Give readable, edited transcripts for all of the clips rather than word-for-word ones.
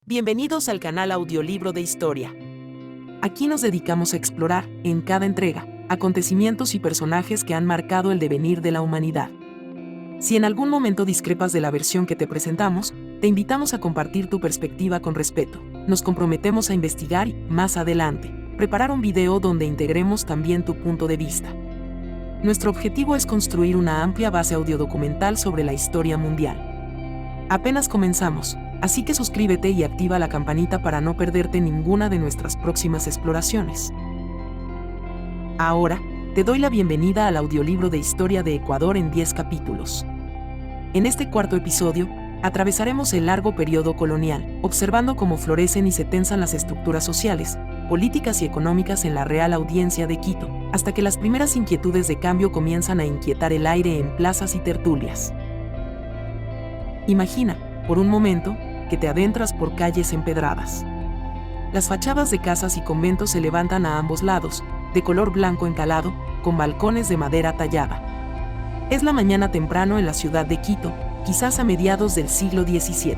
Bienvenidos al canal Audiolibro de Historia. Aquí nos dedicamos a explorar, en cada entrega, acontecimientos y personajes que han marcado el devenir de la humanidad. Si en algún momento discrepas de la versión que te presentamos, te invitamos a compartir tu perspectiva con respeto. Nos comprometemos a investigar y, más adelante, preparar un video donde integremos también tu punto de vista. Nuestro objetivo es construir una amplia base audiodocumental sobre la historia mundial. Apenas comenzamos, así que suscríbete y activa la campanita para no perderte ninguna de nuestras próximas exploraciones. Ahora, te doy la bienvenida al audiolibro de historia de Ecuador en 10 capítulos. En este cuarto episodio, atravesaremos el largo periodo colonial, observando cómo florecen y se tensan las estructuras sociales, políticas y económicas en la Real Audiencia de Quito, hasta que las primeras inquietudes de cambio comienzan a inquietar el aire en plazas y tertulias. Imagina, por un momento, que te adentras por calles empedradas. Las fachadas de casas y conventos se levantan a ambos lados, de color blanco encalado, con balcones de madera tallada. Es la mañana temprano en la ciudad de Quito, quizás a mediados del siglo XVII.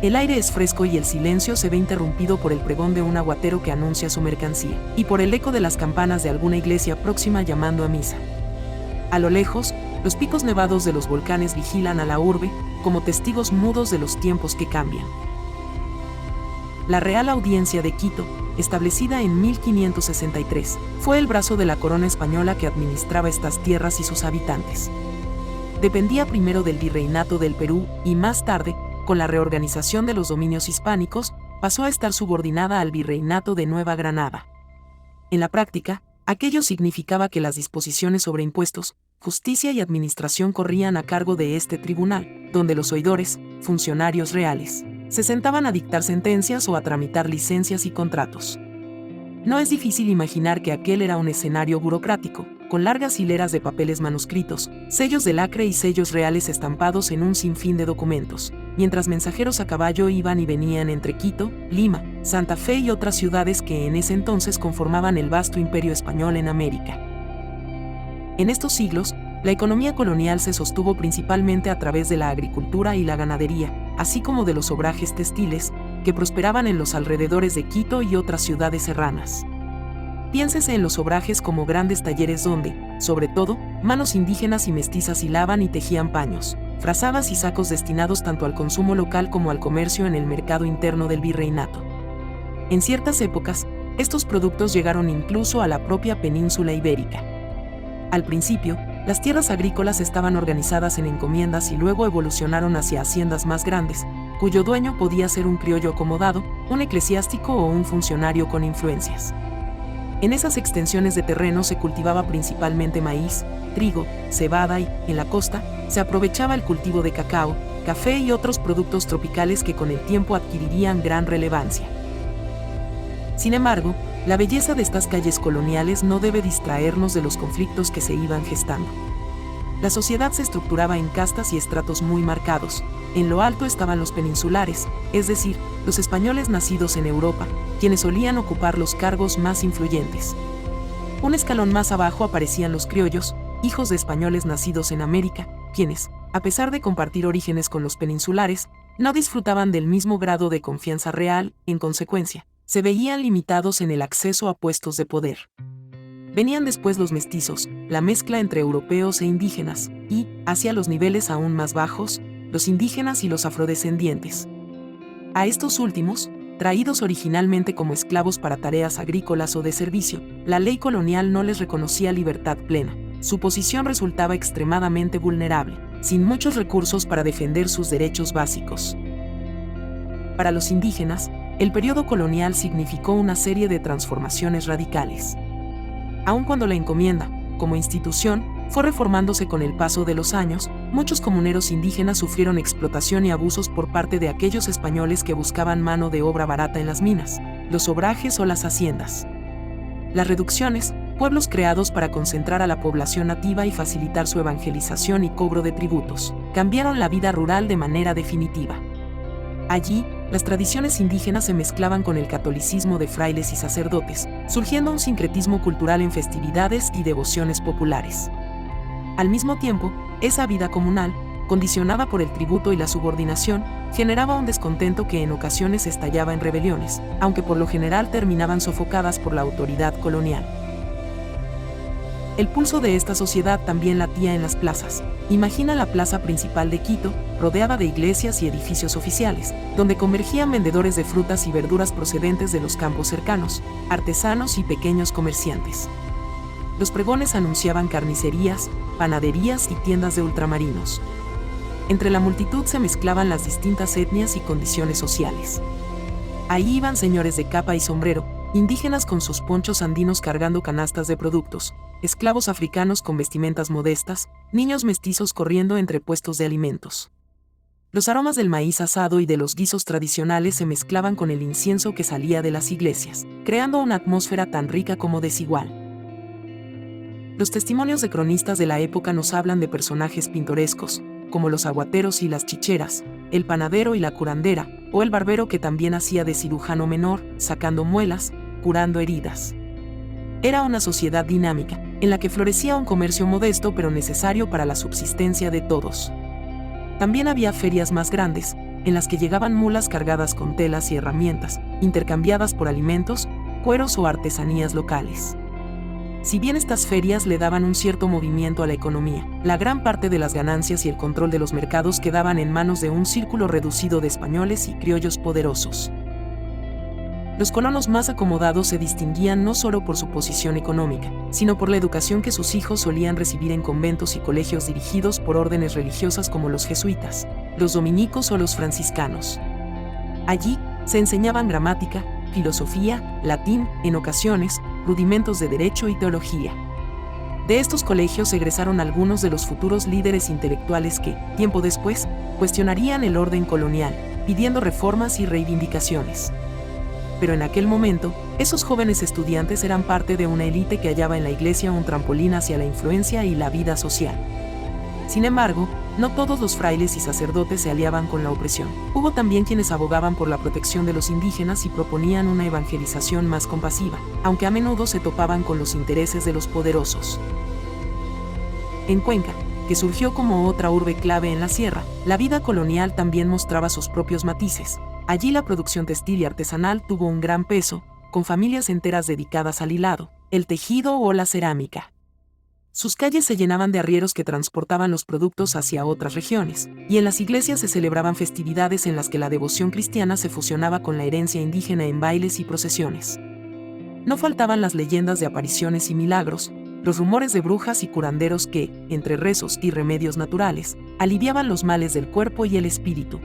El aire es fresco y el silencio se ve interrumpido por el pregón de un aguatero que anuncia su mercancía, y por el eco de las campanas de alguna iglesia próxima llamando a misa. A lo lejos, los picos nevados de los volcanes vigilan a la urbe, como testigos mudos de los tiempos que cambian. La Real Audiencia de Quito, establecida en 1563, fue el brazo de la corona española que administraba estas tierras y sus habitantes. Dependía primero del Virreinato del Perú y más tarde, con la reorganización de los dominios hispánicos, pasó a estar subordinada al Virreinato de Nueva Granada. En la práctica, aquello significaba que las disposiciones sobre impuestos, justicia y administración corrían a cargo de este tribunal, donde los oidores, funcionarios reales, se sentaban a dictar sentencias o a tramitar licencias y contratos. No es difícil imaginar que aquel era un escenario burocrático, con largas hileras de papeles manuscritos, sellos de lacre y sellos reales estampados en un sinfín de documentos, mientras mensajeros a caballo iban y venían entre Quito, Lima, Santa Fe y otras ciudades que en ese entonces conformaban el vasto imperio español en América. En estos siglos, la economía colonial se sostuvo principalmente a través de la agricultura y la ganadería, así como de los obrajes textiles, que prosperaban en los alrededores de Quito y otras ciudades serranas. Piénsese en los obrajes como grandes talleres donde, sobre todo, manos indígenas y mestizas hilaban y tejían paños, frazadas y sacos destinados tanto al consumo local como al comercio en el mercado interno del virreinato. En ciertas épocas, estos productos llegaron incluso a la propia península ibérica. Al principio, las tierras agrícolas estaban organizadas en encomiendas y luego evolucionaron hacia haciendas más grandes, cuyo dueño podía ser un criollo acomodado, un eclesiástico o un funcionario con influencias. En esas extensiones de terreno se cultivaba principalmente maíz, trigo, cebada y, en la costa, se aprovechaba el cultivo de cacao, café y otros productos tropicales que con el tiempo adquirirían gran relevancia. Sin embargo, la belleza de estas calles coloniales no debe distraernos de los conflictos que se iban gestando. La sociedad se estructuraba en castas y estratos muy marcados. En lo alto estaban los peninsulares, es decir, los españoles nacidos en Europa, quienes solían ocupar los cargos más influyentes. Un escalón más abajo aparecían los criollos, hijos de españoles nacidos en América, quienes, a pesar de compartir orígenes con los peninsulares, no disfrutaban del mismo grado de confianza real, en consecuencia, se veían limitados en el acceso a puestos de poder. Venían después los mestizos, la mezcla entre europeos e indígenas, y, hacia los niveles aún más bajos, los indígenas y los afrodescendientes. A estos últimos, traídos originalmente como esclavos para tareas agrícolas o de servicio, la ley colonial no les reconocía libertad plena. Su posición resultaba extremadamente vulnerable, sin muchos recursos para defender sus derechos básicos. Para los indígenas, el periodo colonial significó una serie de transformaciones radicales. Aun cuando la encomienda, como institución, fue reformándose con el paso de los años, muchos comuneros indígenas sufrieron explotación y abusos por parte de aquellos españoles que buscaban mano de obra barata en las minas, los obrajes o las haciendas. Las reducciones, pueblos creados para concentrar a la población nativa y facilitar su evangelización y cobro de tributos, cambiaron la vida rural de manera definitiva. Allí, las tradiciones indígenas se mezclaban con el catolicismo de frailes y sacerdotes, surgiendo un sincretismo cultural en festividades y devociones populares. Al mismo tiempo, esa vida comunal, condicionada por el tributo y la subordinación, generaba un descontento que en ocasiones estallaba en rebeliones, aunque por lo general terminaban sofocadas por la autoridad colonial. El pulso de esta sociedad también latía en las plazas. Imagina la plaza principal de Quito, rodeada de iglesias y edificios oficiales, donde convergían vendedores de frutas y verduras procedentes de los campos cercanos, artesanos y pequeños comerciantes. Los pregones anunciaban carnicerías, panaderías y tiendas de ultramarinos. Entre la multitud se mezclaban las distintas etnias y condiciones sociales. Ahí iban señores de capa y sombrero, indígenas con sus ponchos andinos cargando canastas de productos, esclavos africanos con vestimentas modestas, niños mestizos corriendo entre puestos de alimentos. Los aromas del maíz asado y de los guisos tradicionales se mezclaban con el incienso que salía de las iglesias, creando una atmósfera tan rica como desigual. Los testimonios de cronistas de la época nos hablan de personajes pintorescos, como los aguateros y las chicheras, el panadero y la curandera, o el barbero que también hacía de cirujano menor, sacando muelas, curando heridas. Era una sociedad dinámica, en la que florecía un comercio modesto pero necesario para la subsistencia de todos. También había ferias más grandes, en las que llegaban mulas cargadas con telas y herramientas, intercambiadas por alimentos, cueros o artesanías locales. Si bien estas ferias le daban un cierto movimiento a la economía, la gran parte de las ganancias y el control de los mercados quedaban en manos de un círculo reducido de españoles y criollos poderosos. Los colonos más acomodados se distinguían no solo por su posición económica, sino por la educación que sus hijos solían recibir en conventos y colegios dirigidos por órdenes religiosas como los jesuitas, los dominicos o los franciscanos. Allí se enseñaban gramática, filosofía, latín, en ocasiones, rudimentos de derecho y teología. De estos colegios egresaron algunos de los futuros líderes intelectuales que, tiempo después, cuestionarían el orden colonial, pidiendo reformas y reivindicaciones. Pero en aquel momento, esos jóvenes estudiantes eran parte de una élite que hallaba en la iglesia un trampolín hacia la influencia y la vida social. Sin embargo, no todos los frailes y sacerdotes se aliaban con la opresión. Hubo también quienes abogaban por la protección de los indígenas y proponían una evangelización más compasiva, aunque a menudo se topaban con los intereses de los poderosos. En Cuenca, que surgió como otra urbe clave en la sierra, la vida colonial también mostraba sus propios matices. Allí la producción textil y artesanal tuvo un gran peso, con familias enteras dedicadas al hilado, el tejido o la cerámica. Sus calles se llenaban de arrieros que transportaban los productos hacia otras regiones, y en las iglesias se celebraban festividades en las que la devoción cristiana se fusionaba con la herencia indígena en bailes y procesiones. No faltaban las leyendas de apariciones y milagros, los rumores de brujas y curanderos que, entre rezos y remedios naturales, aliviaban los males del cuerpo y el espíritu.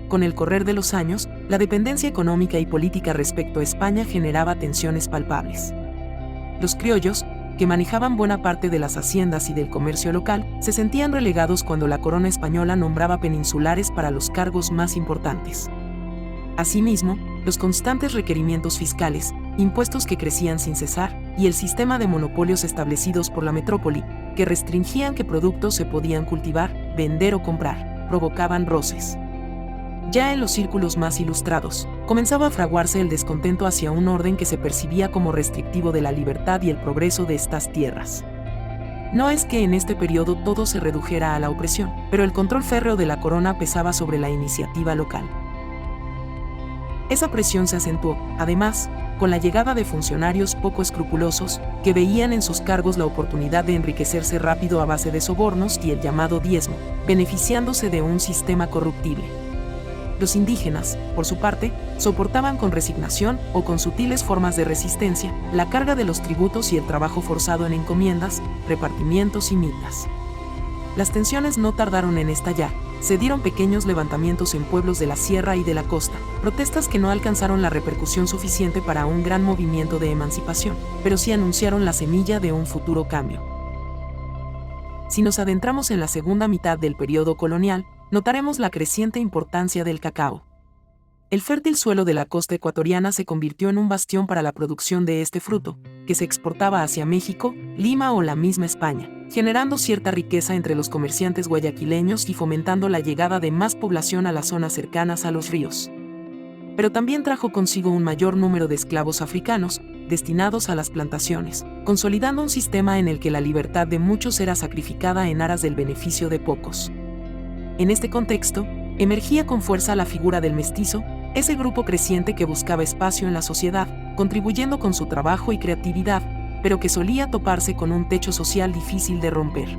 Con el correr de los años, la dependencia económica y política respecto a España generaba tensiones palpables. Los criollos, que manejaban buena parte de las haciendas y del comercio local, se sentían relegados cuando la corona española nombraba peninsulares para los cargos más importantes. Asimismo, los constantes requerimientos fiscales, impuestos que crecían sin cesar, y el sistema de monopolios establecidos por la metrópoli, que restringían qué productos se podían cultivar, vender o comprar, provocaban roces. Ya en los círculos más ilustrados, comenzaba a fraguarse el descontento hacia un orden que se percibía como restrictivo de la libertad y el progreso de estas tierras. No es que en este periodo todo se redujera a la opresión, pero el control férreo de la corona pesaba sobre la iniciativa local. Esa presión se acentuó, además, con la llegada de funcionarios poco escrupulosos, que veían en sus cargos la oportunidad de enriquecerse rápido a base de sobornos y el llamado diezmo, beneficiándose de un sistema corruptible. Los indígenas, por su parte, soportaban con resignación o con sutiles formas de resistencia la carga de los tributos y el trabajo forzado en encomiendas, repartimientos y mitas. Las tensiones no tardaron en estallar. Se dieron pequeños levantamientos en pueblos de la sierra y de la costa, protestas que no alcanzaron la repercusión suficiente para un gran movimiento de emancipación, pero sí anunciaron la semilla de un futuro cambio. Si nos adentramos en la segunda mitad del periodo colonial, notaremos la creciente importancia del cacao. El fértil suelo de la costa ecuatoriana se convirtió en un bastión para la producción de este fruto, que se exportaba hacia México, Lima o la misma España, generando cierta riqueza entre los comerciantes guayaquileños y fomentando la llegada de más población a las zonas cercanas a los ríos. Pero también trajo consigo un mayor número de esclavos africanos, destinados a las plantaciones, consolidando un sistema en el que la libertad de muchos era sacrificada en aras del beneficio de pocos. En este contexto, emergía con fuerza la figura del mestizo, ese grupo creciente que buscaba espacio en la sociedad, contribuyendo con su trabajo y creatividad, pero que solía toparse con un techo social difícil de romper.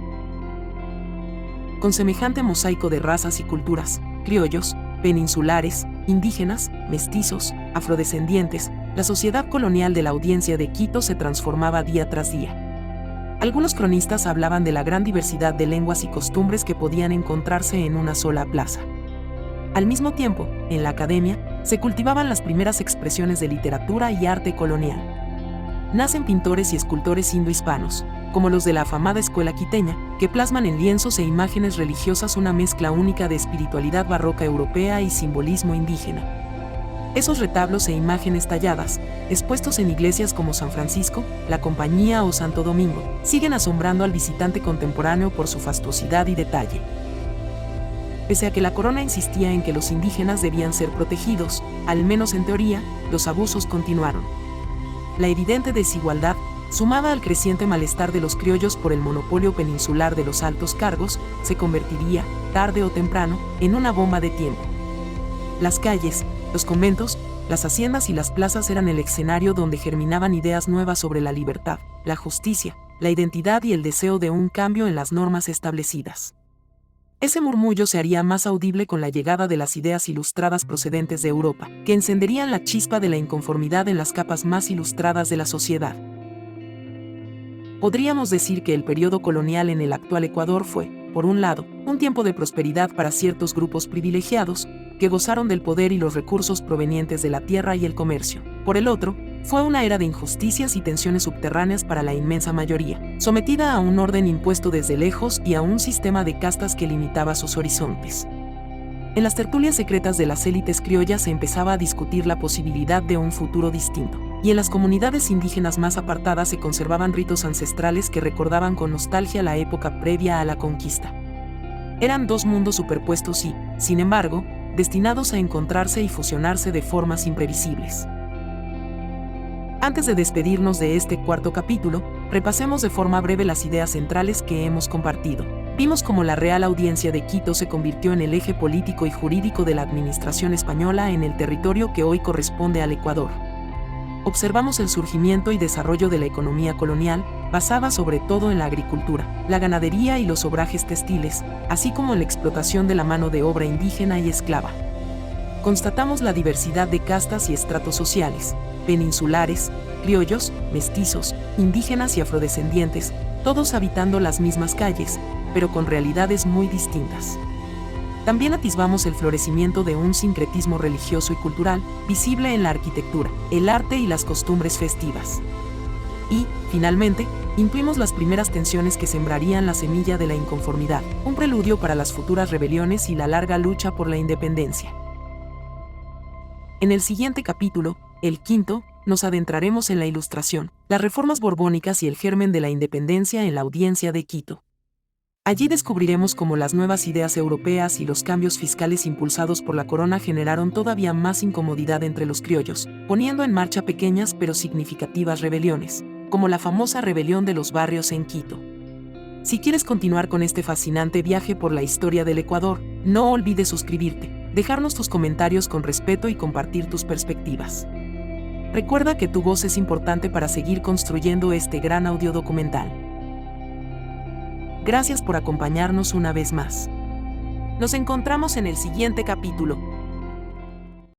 Con semejante mosaico de razas y culturas, criollos, peninsulares, indígenas, mestizos, afrodescendientes, la sociedad colonial de la Audiencia de Quito se transformaba día tras día. Algunos cronistas hablaban de la gran diversidad de lenguas y costumbres que podían encontrarse en una sola plaza. Al mismo tiempo, en la academia, se cultivaban las primeras expresiones de literatura y arte colonial. Nacen pintores y escultores indohispanos, como los de la afamada escuela quiteña, que plasman en lienzos e imágenes religiosas una mezcla única de espiritualidad barroca europea y simbolismo indígena. Esos retablos e imágenes talladas, expuestos en iglesias como San Francisco, La Compañía o Santo Domingo, siguen asombrando al visitante contemporáneo por su fastuosidad y detalle. Pese a que la corona insistía en que los indígenas debían ser protegidos, al menos en teoría, los abusos continuaron. La evidente desigualdad, sumada al creciente malestar de los criollos por el monopolio peninsular de los altos cargos, se convertiría, tarde o temprano, en una bomba de tiempo. Las calles, los conventos, las haciendas y las plazas eran el escenario donde germinaban ideas nuevas sobre la libertad, la justicia, la identidad y el deseo de un cambio en las normas establecidas. Ese murmullo se haría más audible con la llegada de las ideas ilustradas procedentes de Europa, que encenderían la chispa de la inconformidad en las capas más ilustradas de la sociedad. Podríamos decir que el periodo colonial en el actual Ecuador fue, por un lado, un tiempo de prosperidad para ciertos grupos privilegiados, que gozaron del poder y los recursos provenientes de la tierra y el comercio. Por el otro, fue una era de injusticias y tensiones subterráneas para la inmensa mayoría, sometida a un orden impuesto desde lejos y a un sistema de castas que limitaba sus horizontes. En las tertulias secretas de las élites criollas se empezaba a discutir la posibilidad de un futuro distinto, y en las comunidades indígenas más apartadas se conservaban ritos ancestrales que recordaban con nostalgia la época previa a la conquista. Eran dos mundos superpuestos y, sin embargo, destinados a encontrarse y fusionarse de formas imprevisibles. Antes de despedirnos de este cuarto capítulo, repasemos de forma breve las ideas centrales que hemos compartido. Vimos cómo la Real Audiencia de Quito se convirtió en el eje político y jurídico de la administración española en el territorio que hoy corresponde al Ecuador. Observamos el surgimiento y desarrollo de la economía colonial, basada sobre todo en la agricultura, la ganadería y los obrajes textiles, así como en la explotación de la mano de obra indígena y esclava. Constatamos la diversidad de castas y estratos sociales, peninsulares, criollos, mestizos, indígenas y afrodescendientes, todos habitando las mismas calles, pero con realidades muy distintas. También atisbamos el florecimiento de un sincretismo religioso y cultural, visible en la arquitectura, el arte y las costumbres festivas. Y, finalmente, intuimos las primeras tensiones que sembrarían la semilla de la inconformidad, un preludio para las futuras rebeliones y la larga lucha por la independencia. En el siguiente capítulo, el quinto, nos adentraremos en la Ilustración, las reformas borbónicas y el germen de la independencia en la Audiencia de Quito. Allí descubriremos cómo las nuevas ideas europeas y los cambios fiscales impulsados por la corona generaron todavía más incomodidad entre los criollos, poniendo en marcha pequeñas pero significativas rebeliones, como la famosa rebelión de los barrios en Quito. Si quieres continuar con este fascinante viaje por la historia del Ecuador, no olvides suscribirte, dejarnos tus comentarios con respeto y compartir tus perspectivas. Recuerda que tu voz es importante para seguir construyendo este gran audiodocumental. Gracias por acompañarnos una vez más. Nos encontramos en el siguiente capítulo.